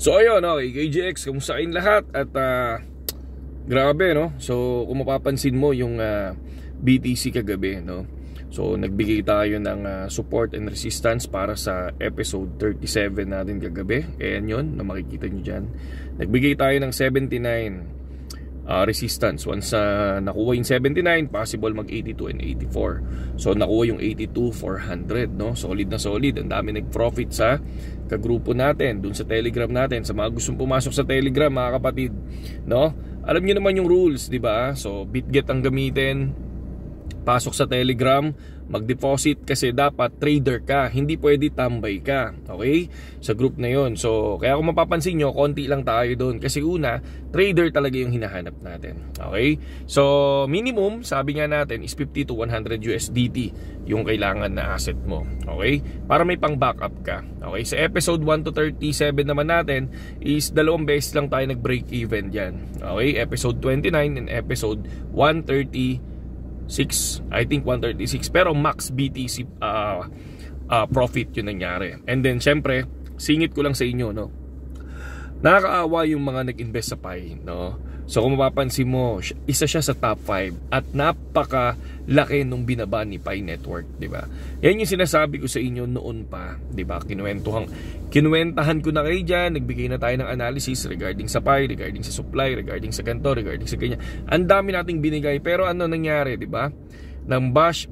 So ayun, okay, KGX, kumusta kayong lahat? At grabe, no? So kung mapapansin mo yung BTC kagabi, no? So nagbigay tayo ng support and resistance para sa episode 37 natin kagabi. Ayan yun, na makikita nyo dyan. Nagbigay tayo ng 79 resistance. Once nakuha yung 79, possible mag 82 and 84. So nakuha yung 82,400, no? Solid na solid. Ang dami nag-profit sa kagrupo natin, dun sa Telegram natin. Sa mga gustong pumasok sa Telegram, mga kapatid, no? Alam niyo naman yung rules, di ba? So BitGet ang gamitin. Pasok sa Telegram, mag-deposit kasi dapat trader ka, hindi pwede tambay ka, okay? Sa group na yon. So kaya kung mapapansin nyo, konti lang tayo doon kasi una, trader talaga yung hinahanap natin, okay? So minimum, sabi nga natin, is 50 to 100 USDT yung kailangan na asset mo, okay? Para may pang backup ka, okay? Sa episode 1 to 37 naman natin is 2 beses lang tayo nag-break even dyan, okay? Episode 29 and episode 136, I think 136, pero max BTC profit yun nangyari. And then syempre, singit ko lang sa inyo, no, nakakaawa yung mga nag-invest sa Pi, no. So kung mapapansin mo, isa siya sa top 5 at napakalaki nung binaba ni Pi Network, di ba? Yan yung sinasabi ko sa inyo noon pa, di ba? Kinuwentahan ko na kayo dyan, nagbigay na tayo ng analysis regarding sa Pi, regarding sa supply, regarding sa ganito, regarding sa ganyan. Ang dami nating binigay, pero ano nangyari, di ba? Nang bash,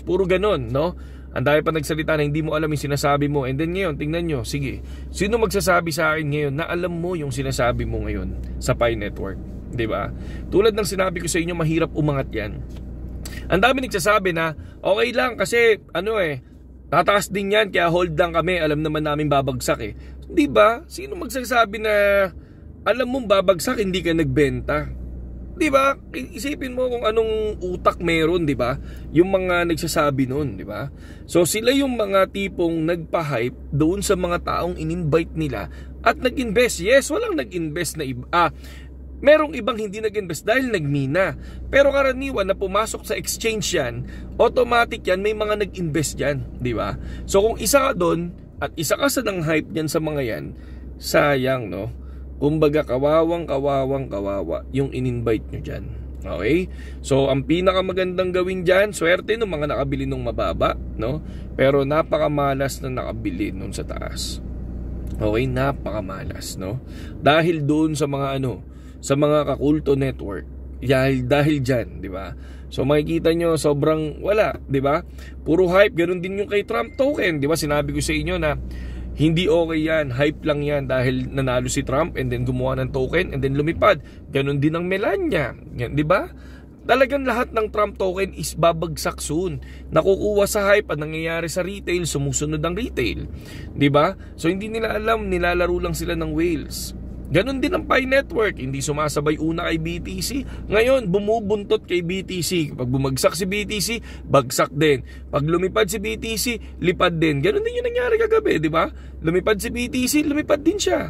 puro ganun, no? Ang dami pa nagsalita na hindi mo alam yung sinasabi mo. And then ngayon, tingnan nyo, sige, sino magsasabi sa akin ngayon na alam mo yung sinasabi mo ngayon sa Pi Network, di ba? Tulad ng sinabi ko sa inyo, mahirap umangat yan. Ang dami nagsasabi na okay lang kasi tataas din yan, kaya hold lang kami, alam naman namin babagsak eh. Di ba? Sino magsasabi na alam mong babagsak, hindi ka nagbenta? Di ba? Isipin mo kung anong utak meron, di ba? Yung mga nagsasabi nun, di ba? So sila yung mga tipong nagpa-hype doon sa mga taong in-invite nila at nag-invest. Yes, walang nag-invest na iba. Merong ibang hindi nag-invest dahil nagmina. Pero karaniwan na pumasok sa exchange yan, automatic yan, may mga nag-invest yan, di ba? So kung isa ka doon at isa ka sa nang hype yan sa mga yan, sayang, no? Kumbaga kawawa yung in-invite nyo dyan. Okay? So ang pinakamagandang gawin dyan, swerte ng mga nakabili nung mababa, no? Pero napakamalas na nakabili nung sa taas. Okay? Napakamalas, no? Dahil doon sa mga sa mga kakulto network. Dahil dyan, di ba? So makikita nyo, sobrang wala, di ba? Puro hype, ganoon din yung kay Trump token, di ba? Sinabi ko sa inyo na hindi okay yan, hype lang yan dahil nanalo si Trump and then gumawa ng token and then lumipad. Ganon din ang Melania, di ba? Talagang lahat ng Trump token is babagsak soon. Nakukuha sa hype at nangyayari sa retail, sumusunod ang retail, di ba? So hindi nila alam, nilalaro lang sila ng whales. Ganon din ang Pi Network, hindi sumasabay una kay BTC, ngayon bumubuntot kay BTC. Pag bumagsak si BTC, bagsak din. Pag lumipad si BTC, lipad din. Ganon din yung nangyari kagabi, di ba? Lumipad si BTC, lumipad din siya,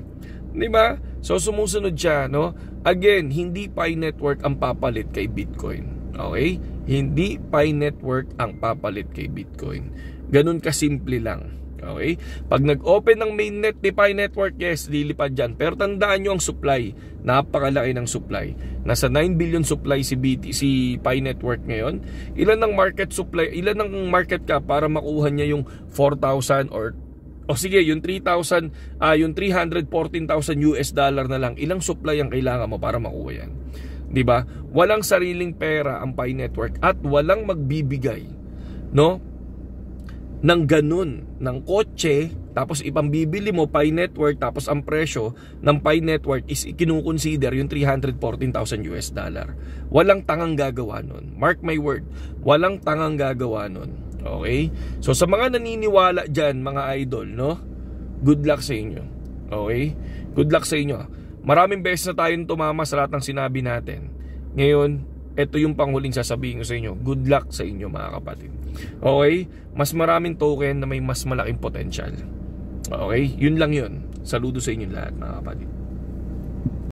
di ba? So sumusunod siya, no? Again, hindi Pi Network ang papalit kay Bitcoin, okay? Hindi Pi Network ang papalit kay Bitcoin. Ganon kasimple lang. Okay? Pag nag-open ng mainnet ni Pi Network, yes, lilipad dyan. Pero tandaan nyo ang supply. Napakalaki ng supply. Nasa 9 billion supply si Pi Network ngayon. Ilan ng market supply, ilan ng market cap para makuha niya yung 4,000 or sige, yung 3,000, yung 314,000 US dollar na lang. Ilang supply ang kailangan mo para makuha yan? Diba? Walang sariling pera ang Pi Network at walang magbibigay, no, ng ganun, ng kotse, tapos ipambibili mo Pi Network, tapos ang presyo ng Pi Network is kinukonsider yung 314,000 US dollar. Walang tangang gagawa nun. Mark my word, walang tangang gagawa nun. Okay? So sa mga naniniwala dyan, mga idol, no? Good luck sa inyo. Okay? Good luck sa inyo. Maraming beses na tayong tumama sa lahat ng sinabi natin. Ngayon, ito yung panghuling sasabihin ko sa inyo. Good luck sa inyo, mga kapatid. Okay? Mas maraming token na may mas malaking potential. Okay? Yun lang yun. Saludo sa inyo lahat, mga kapatid.